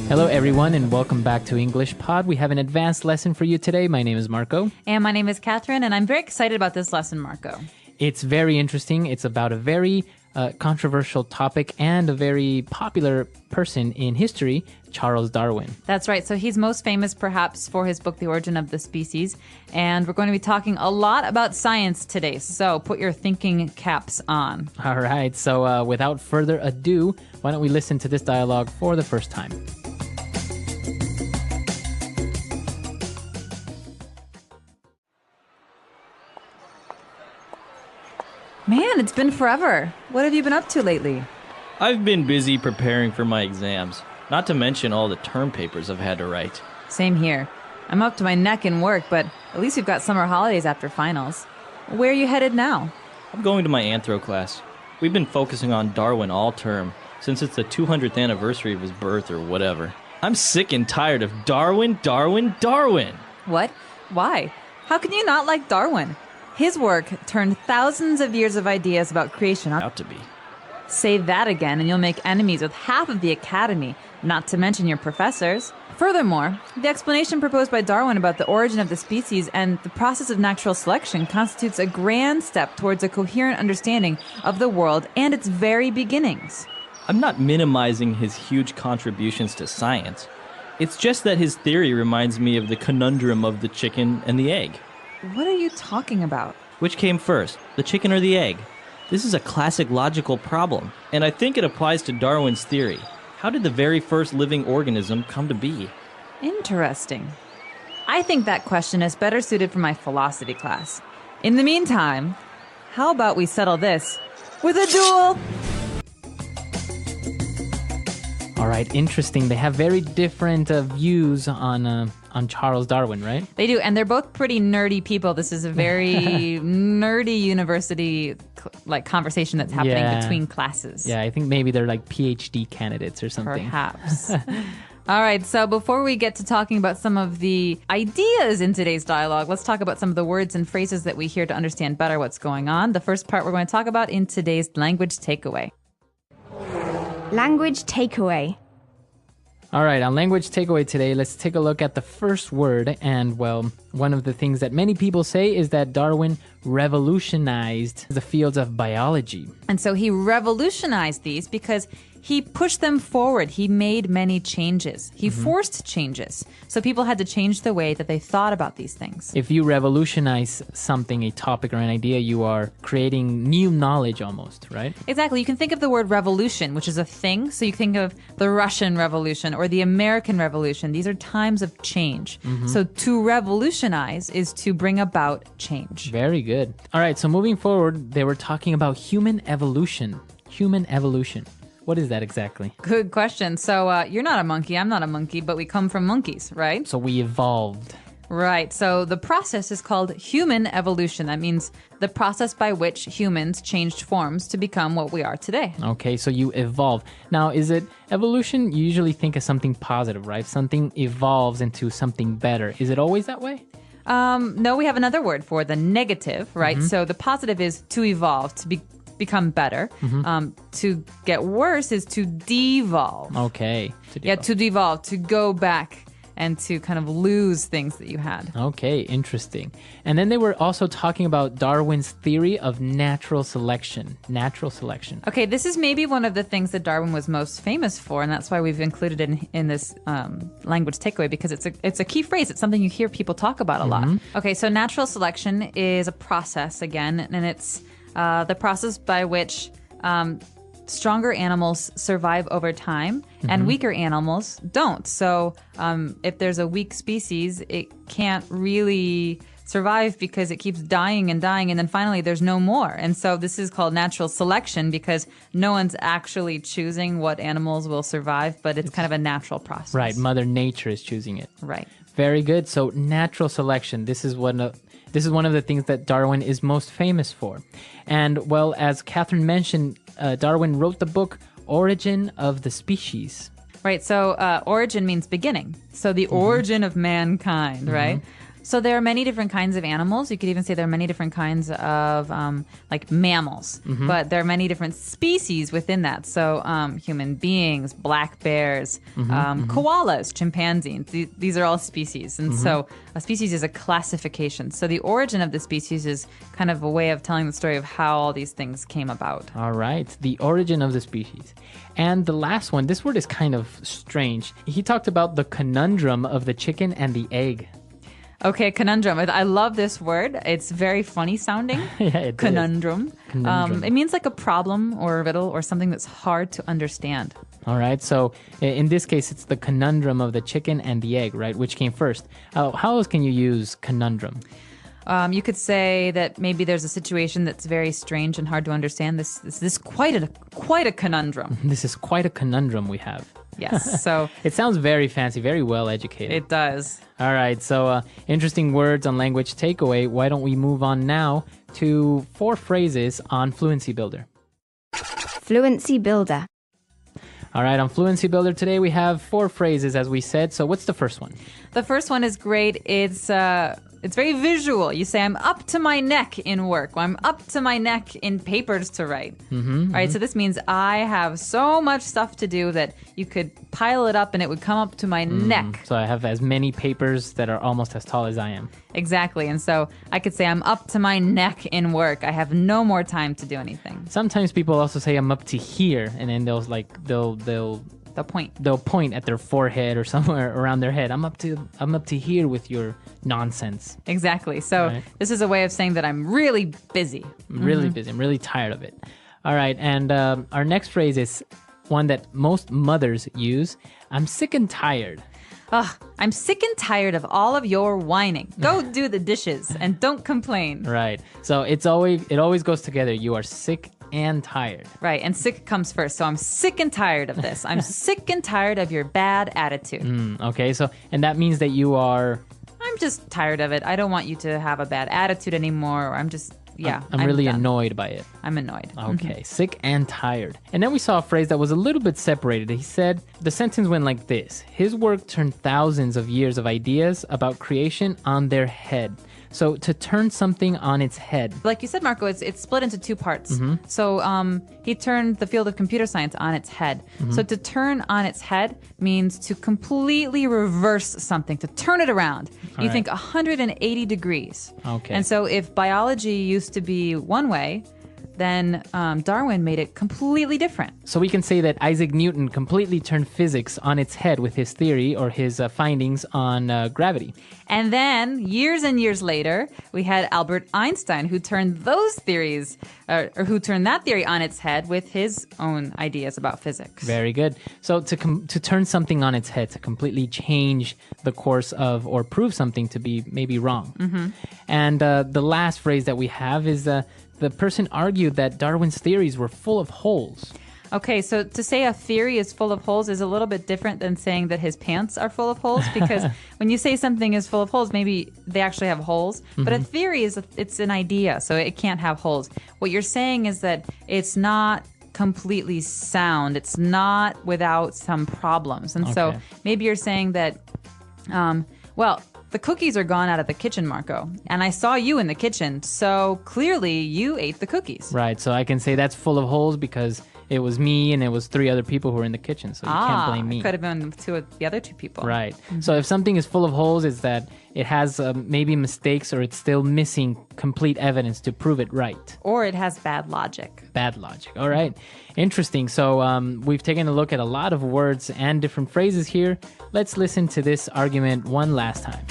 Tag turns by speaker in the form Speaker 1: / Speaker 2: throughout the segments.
Speaker 1: Hello, everyone, and welcome back to English Pod. We have an advanced lesson for you today. My name is Marco.
Speaker 2: And my name is Catherine, and I'm very excited about this lesson, Marco.
Speaker 1: It's very interesting. It's about a very controversial topic and a very popular person in history, Charles Darwin.
Speaker 2: That's right. So he's most famous perhaps for his book, The Origin of the Species. And we're going to be talking a lot about science today. So put your thinking caps on.
Speaker 1: All right. So without further ado, why don't we listen to this dialogue for the first time?
Speaker 2: Man, it's been forever. What have you been up to lately?
Speaker 3: I've been busy preparing for my exams, not to mention all the term papers I've had to write.
Speaker 2: Same here. I'm up to my neck in work, but at least we've got summer holidays after finals. Where are you headed now?
Speaker 3: I'm going to my anthro class. We've been focusing on Darwin all term, since it's the 200th anniversary of his birth or whatever. I'm sick and tired of Darwin, Darwin, Darwin!
Speaker 2: What? Why? How can you not like Darwin? His work turned thousands of years of ideas about creation on.
Speaker 3: Out to be.
Speaker 2: Say that again and you'll make enemies with half of the academy, not to mention your professors. Furthermore, the explanation proposed by Darwin about the origin of the species and the process of natural selection constitutes a grand step towards a coherent understanding of the world and its very beginnings.
Speaker 3: I'm not minimizing his huge contributions to science. It's just that his theory reminds me of the conundrum of the chicken and the egg.
Speaker 2: What are you talking about?
Speaker 3: Which came first, the chicken or the egg? This is a classic logical problem, and I think it applies to Darwin's theory. How did the very first living organism come to be?
Speaker 2: Interesting. I think that question is better suited for my philosophy class. In the meantime, how about we settle this with a duel?
Speaker 1: All right, interesting. They have very different views on Charles Darwin, right?
Speaker 2: They do, and they're both pretty nerdy people. This is a very nerdy university conversation that's happening between classes.
Speaker 1: Yeah, I think maybe they're like PhD candidates or something.
Speaker 2: Perhaps. All right, so before we get to talking about some of the ideas in today's dialogue, let's talk about some of the words and phrases that we hear to understand better what's going on. The first part we're going to talk about in today's language takeaway.
Speaker 4: Language takeaway.
Speaker 1: All right, on language takeaway today, let's take a look at the first word. And, well, one of the things that many people say is that Darwin revolutionized the fields of biology.
Speaker 2: And so he revolutionized these because he pushed them forward. He made many changes. He forced changes. So people had to change the way that they thought about these things.
Speaker 1: If you revolutionize something, a topic or an idea, you are creating new knowledge almost, right?
Speaker 2: Exactly. You can think of the word revolution, which is a thing. So you think of the Russian Revolution or the American Revolution. These are times of change. So to revolutionize is to bring about change.
Speaker 1: Very good. All right, so moving forward, they were talking about human evolution. Human evolution. What is that exactly?
Speaker 2: Good question. So you're not a monkey, I'm not a monkey, but we come from monkeys, right?
Speaker 1: So we evolved.
Speaker 2: Right. So the process is called human evolution. That means the process by which humans changed forms to become what we are today.
Speaker 1: Okay, so you evolve. Now, is it evolution? You usually think of something positive, right? Something evolves into something better. Is it always that way?
Speaker 2: No, we have another word for the negative, right? So the positive is to evolve, to become better. To get worse is to devolve.
Speaker 1: Okay.
Speaker 2: Yeah, to devolve, to go back and to kind of lose things that you had.
Speaker 1: Okay, interesting. And then they were also talking about Darwin's theory of natural selection. Natural selection.
Speaker 2: Okay, this is maybe one of the things that Darwin was most famous for, and that's why we've included it in this language takeaway, because it's a key phrase. It's something you hear people talk about a lot. Okay, so natural selection is a process, again, and it's the process by which stronger animals survive over time and weaker animals don't. So if there's a weak species, it can't really survive because it keeps dying and dying, and then finally there's no more. And so this is called natural selection because no one's actually choosing what animals will survive, but it's kind of a natural process.
Speaker 1: Right, Mother Nature is choosing it.
Speaker 2: Right.
Speaker 1: Very good. So natural selection, this is one of the things that Darwin is most famous for. And, well, as Catherine mentioned, Darwin wrote the book Origin of the Species.
Speaker 2: Right, so origin means beginning. So the origin of mankind, right? So there are many different kinds of animals. You could even say there are many different kinds of like mammals, but there are many different species within that. So human beings, black bears, koalas, chimpanzees. These are all species. And so a species is a classification. So the origin of the species is kind of a way of telling the story of how all these things came about.
Speaker 1: All right, the origin of the species. And the last one, this word is kind of strange. He talked about the conundrum of the chicken and the egg.
Speaker 2: Okay, conundrum. I love this word. It's very funny sounding.
Speaker 1: Yeah, it
Speaker 2: Conundrum.
Speaker 1: Conundrum.
Speaker 2: It means like a problem or a riddle or something that's hard to understand.
Speaker 1: All right, so in this case, it's the conundrum of the chicken and the egg, right? Which came first? How else can you use conundrum?
Speaker 2: You could say that maybe there's a situation that's very strange and hard to understand. This is quite a conundrum.
Speaker 1: This is quite a conundrum we have.
Speaker 2: Yes, so
Speaker 1: It sounds very fancy, very well educated.
Speaker 2: it does.
Speaker 1: All right, so interesting words on language takeaway. Why don't we move on now to 4 phrases on Fluency Builder?
Speaker 4: Fluency Builder.
Speaker 1: All right, on Fluency Builder today we have 4 phrases, as we said. So what's the first one?
Speaker 2: The first one is great. It's very visual. You say, I'm up to my neck in work. Or, I'm up to my neck in papers to write. All right, so this means I have so much stuff to do that you could pile it up and it would come up to my neck.
Speaker 1: So I have as many papers that are almost as tall as I am.
Speaker 2: Exactly. And so I could say, I'm up to my neck in work. I have no more time to do anything.
Speaker 1: Sometimes people also say I'm up to here, and then they'll
Speaker 2: The point.
Speaker 1: they'll point at their forehead or somewhere around their head. I'm up to here with your nonsense.
Speaker 2: Exactly. So
Speaker 1: Right.
Speaker 2: this is a way of saying that I'm really busy.
Speaker 1: I'm really busy. I'm really tired of it. All right, and our next phrase is one that most mothers use. I'm sick and tired.
Speaker 2: Ugh, I'm sick and tired of all of your whining. Go do the dishes and don't complain.
Speaker 1: Right. So it always goes together. You are sick and tired.
Speaker 2: Right, and sick comes first. So I'm sick and tired of this. I'm sick and tired of your bad attitude.
Speaker 1: Okay, so and that means that you are
Speaker 2: I'm just tired of it. I don't want you to have a bad attitude anymore. Or I'm just,
Speaker 1: I'm really
Speaker 2: done.
Speaker 1: annoyed by it.
Speaker 2: I'm annoyed.
Speaker 1: Okay, sick and tired. And then we saw a phrase that was a little bit separated. He said, the sentence went like this. His work turned thousands of years of ideas about creation on their head. So to turn something on its head.
Speaker 2: Like you said, Marco, it's split into 2 parts. So he turned the field of computer science on its head. So to turn on its head means to completely reverse something, to turn it around. You think 180 degrees.
Speaker 1: Okay.
Speaker 2: And so if biology used to be one way, then Darwin made it completely different.
Speaker 1: So we can say that Isaac Newton completely turned physics on its head with his theory or his findings on gravity.
Speaker 2: And then, years and years later, we had Albert Einstein, who turned those theories, or who turned that theory on its head with his own ideas about physics.
Speaker 1: Very good. So to turn something on its head, to completely change the course of or prove something to be maybe wrong. And the last phrase that we have is the person argued that Darwin's theories were full of holes.
Speaker 2: Okay, so to say a theory is full of holes is a little bit different than saying that his pants are full of holes, because when you say something is full of holes, maybe they actually have holes. But a theory it's an idea, so it can't have holes. What you're saying is that it's not completely sound. It's not without some problems. And so
Speaker 1: Okay.
Speaker 2: maybe you're saying that, the cookies are gone out of the kitchen, Marco, and I saw you in the kitchen, so clearly you ate the cookies.
Speaker 1: Right, so I can say that's full of holes because it was me and it was 3 other people who were in the kitchen, so you can't blame me.
Speaker 2: It could have been the other 2 people.
Speaker 1: Right. So if something is full of holes, it's that it has maybe mistakes or it's still missing complete evidence to prove it right.
Speaker 2: Or it has bad logic.
Speaker 1: Bad logic. All right. Interesting. So we've taken a look at a lot of words and different phrases here. Let's listen to this argument one last time.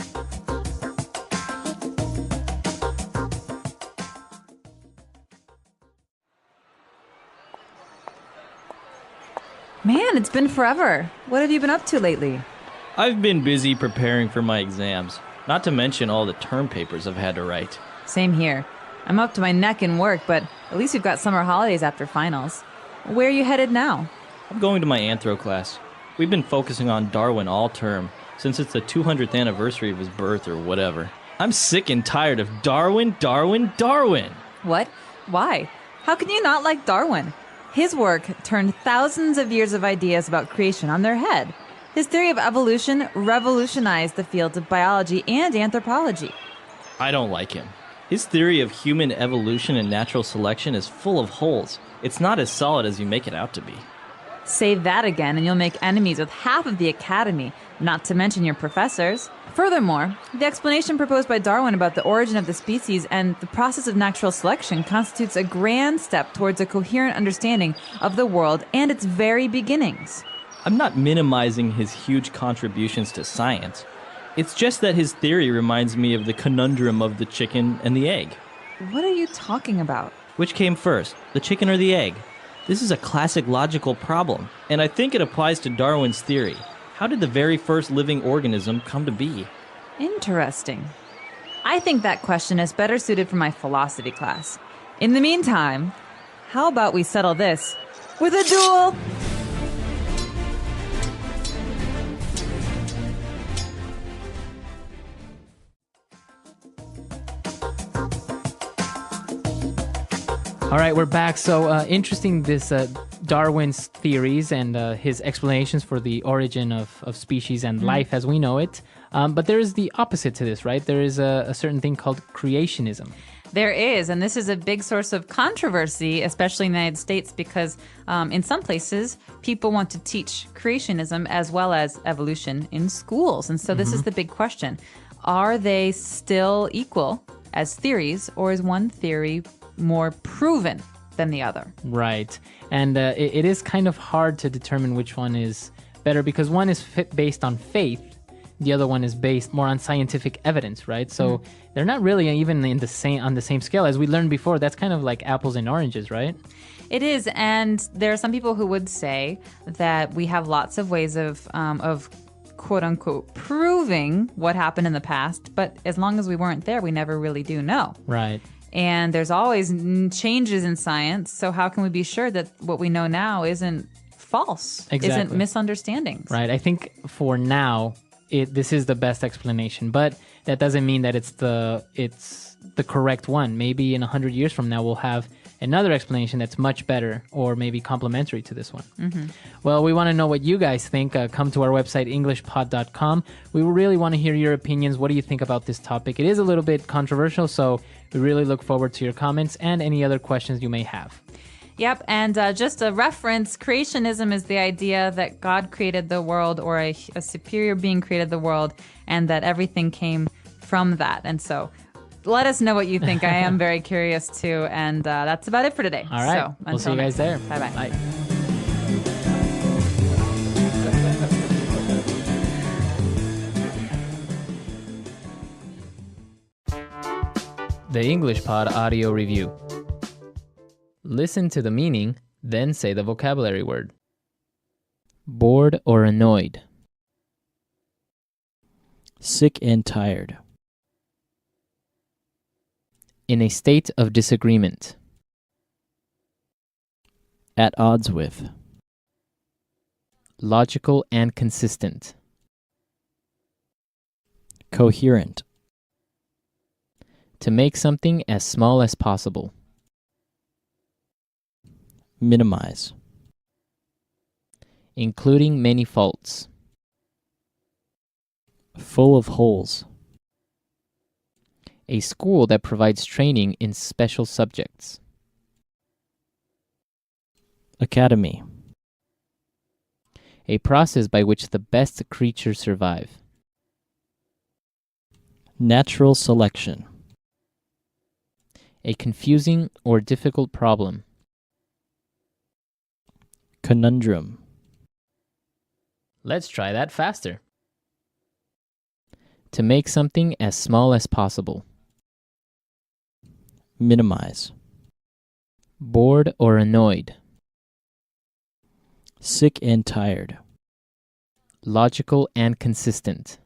Speaker 2: Man, it's been forever. What have you been up to lately?
Speaker 3: I've been busy preparing for my exams, not to mention all the term papers I've had to write.
Speaker 2: Same here. I'm up to my neck in work, but at least we've got summer holidays after finals. Where are you headed now?
Speaker 3: I'm going to my anthro class. We've been focusing on Darwin all term, since it's the 200th anniversary of his birth or whatever. I'm sick and tired of Darwin, Darwin, Darwin!
Speaker 2: What? Why? How can you not like Darwin? His work turned thousands of years of ideas about creation on their head. His theory of evolution revolutionized the fields of biology and anthropology.
Speaker 3: I don't like him. His theory of human evolution and natural selection is full of holes. It's not as solid as you make it out to be.
Speaker 2: Say that again and you'll make enemies with half of the academy, not to mention your professors. Furthermore, the explanation proposed by Darwin about the origin of the species and the process of natural selection constitutes a grand step towards a coherent understanding of the world and its very beginnings.
Speaker 3: I'm not minimizing his huge contributions to science. It's just that his theory reminds me of the conundrum of the chicken and the egg.
Speaker 2: What are you talking about?
Speaker 3: Which came first, the chicken or the egg? This is a classic logical problem, and I think it applies to Darwin's theory. How did the very first living organism come to be?
Speaker 2: Interesting. I think that question is better suited for my philosophy class. In the meantime, how about we settle this with a duel?
Speaker 1: All right, we're back. So interesting, this Darwin's theories and his explanations for the origin of species and life as we know it. But there is the opposite to this, right? There is a certain thing called creationism.
Speaker 2: There is, and this is a big source of controversy, especially in the United States, because in some places, people want to teach creationism as well as evolution in schools. And so this is the big question. Are they still equal as theories, or is one theory more proven than the other?
Speaker 1: Right. And it is kind of hard to determine which one is better because one is based on faith. The other one is based more on scientific evidence, right? So they're not really even on the same scale. As we learned before, that's kind of like apples and oranges, right?
Speaker 2: It is, and there are some people who would say that we have lots of ways of quote unquote proving what happened in the past, but as long as we weren't there, we never really do know.
Speaker 1: Right.
Speaker 2: And there's always changes in science, so how can we be sure that what we know now isn't false, isn't misunderstandings?
Speaker 1: Right. I think for now, this is the best explanation, but that doesn't mean that it's the correct one. Maybe in 100 years from now, we'll have another explanation that's much better or maybe complementary to this one. Well, we want to know what you guys think. Come to our website, englishpod.com. We really want to hear your opinions. What do you think about this topic? It is a little bit controversial, so we really look forward to your comments and any other questions you may have.
Speaker 2: Yep, and just a reference, creationism is the idea that God created the world or a superior being created the world and that everything came from that. And so let us know what you think. I am very curious too. And that's about it for today.
Speaker 1: All right.
Speaker 2: So,
Speaker 1: we'll see you guys there.
Speaker 2: Bye-bye.
Speaker 1: Bye. The English Pod Audio Review. Listen to the meaning, then say the vocabulary word. Bored or annoyed.
Speaker 3: Sick and tired.
Speaker 1: In a state of disagreement.
Speaker 3: At odds with.
Speaker 1: Logical and consistent.
Speaker 3: Coherent.
Speaker 1: To make something as small as possible.
Speaker 3: Minimize.
Speaker 1: Including many faults.
Speaker 3: Full of holes.
Speaker 1: A school that provides training in special subjects.
Speaker 3: Academy.
Speaker 1: A process by which the best creatures survive.
Speaker 3: Natural selection.
Speaker 1: A confusing or difficult problem.
Speaker 3: Conundrum.
Speaker 1: Let's try that faster. To make something as small as possible.
Speaker 3: Minimize.
Speaker 1: Bored or annoyed.
Speaker 3: Sick and tired.
Speaker 1: Logical and consistent.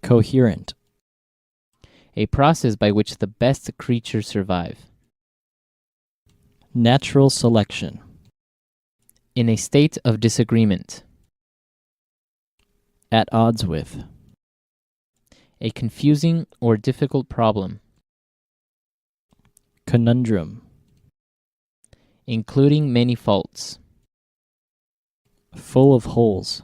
Speaker 3: Coherent.
Speaker 1: A process by which the best creatures survive.
Speaker 3: Natural selection.
Speaker 1: In a state of disagreement.
Speaker 3: At odds with.
Speaker 1: A confusing or difficult problem.
Speaker 3: Conundrum.
Speaker 1: Including many faults.
Speaker 3: Full of holes.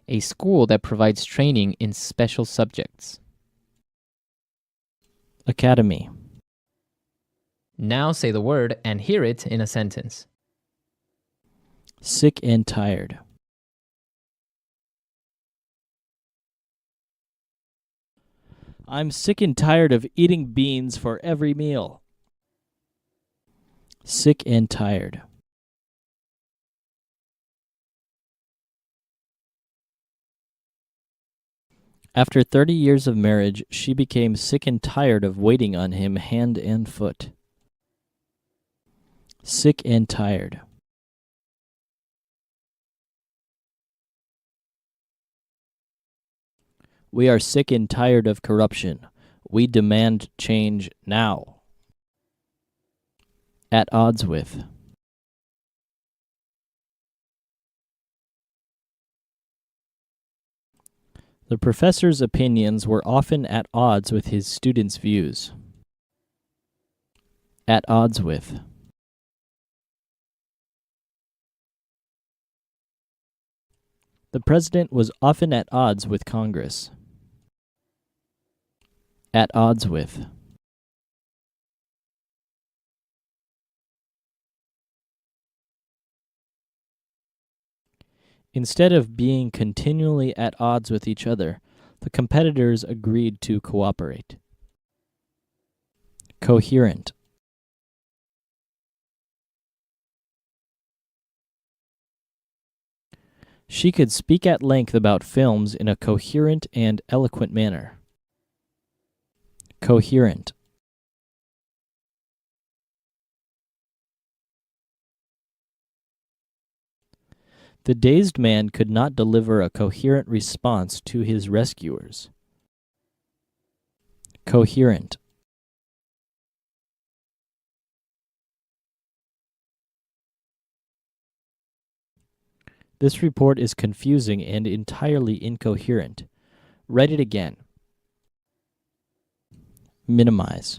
Speaker 1: A school that provides training in special subjects.
Speaker 3: Academy.
Speaker 1: Now say the word and hear it in a sentence.
Speaker 3: Sick and tired. I'm sick and tired of eating beans for every meal. Sick and tired. After 30 years of marriage, she became sick and tired of waiting on him hand and foot. Sick and tired. We are sick and tired of corruption. We demand change now. At odds with. The professor's opinions were often at odds with his students' views. At odds with. The president was often at odds with Congress. At odds with. Instead of being continually at odds with each other, the competitors agreed to cooperate. Coherent. She could speak at length about films in a coherent and eloquent manner. Coherent. The dazed man could not deliver a coherent response to his rescuers. Coherent. This report is confusing and entirely incoherent. Write it again. Minimize.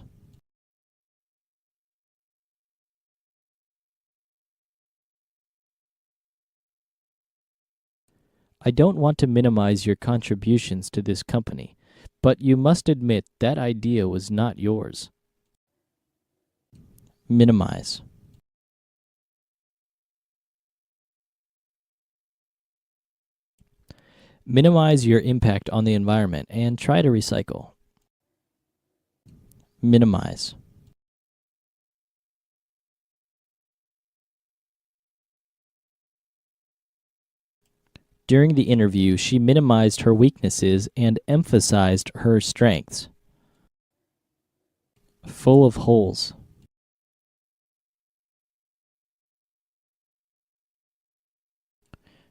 Speaker 3: I don't want to minimize your contributions to this company, but you must admit that idea was not yours. Minimize. Minimize your impact on the environment and try to recycle. Minimize. During the interview, she minimized her weaknesses and emphasized her strengths. Full of holes.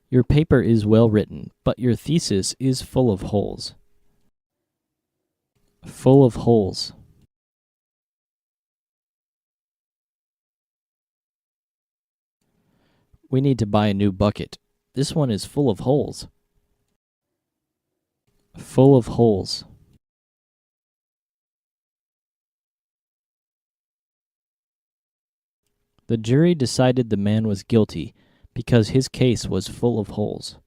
Speaker 3: Your paper is well written, but your thesis is full of holes. Full of holes. We need to buy a new bucket. This one is full of holes. Full of holes. The jury decided the man was guilty because his case was full of holes.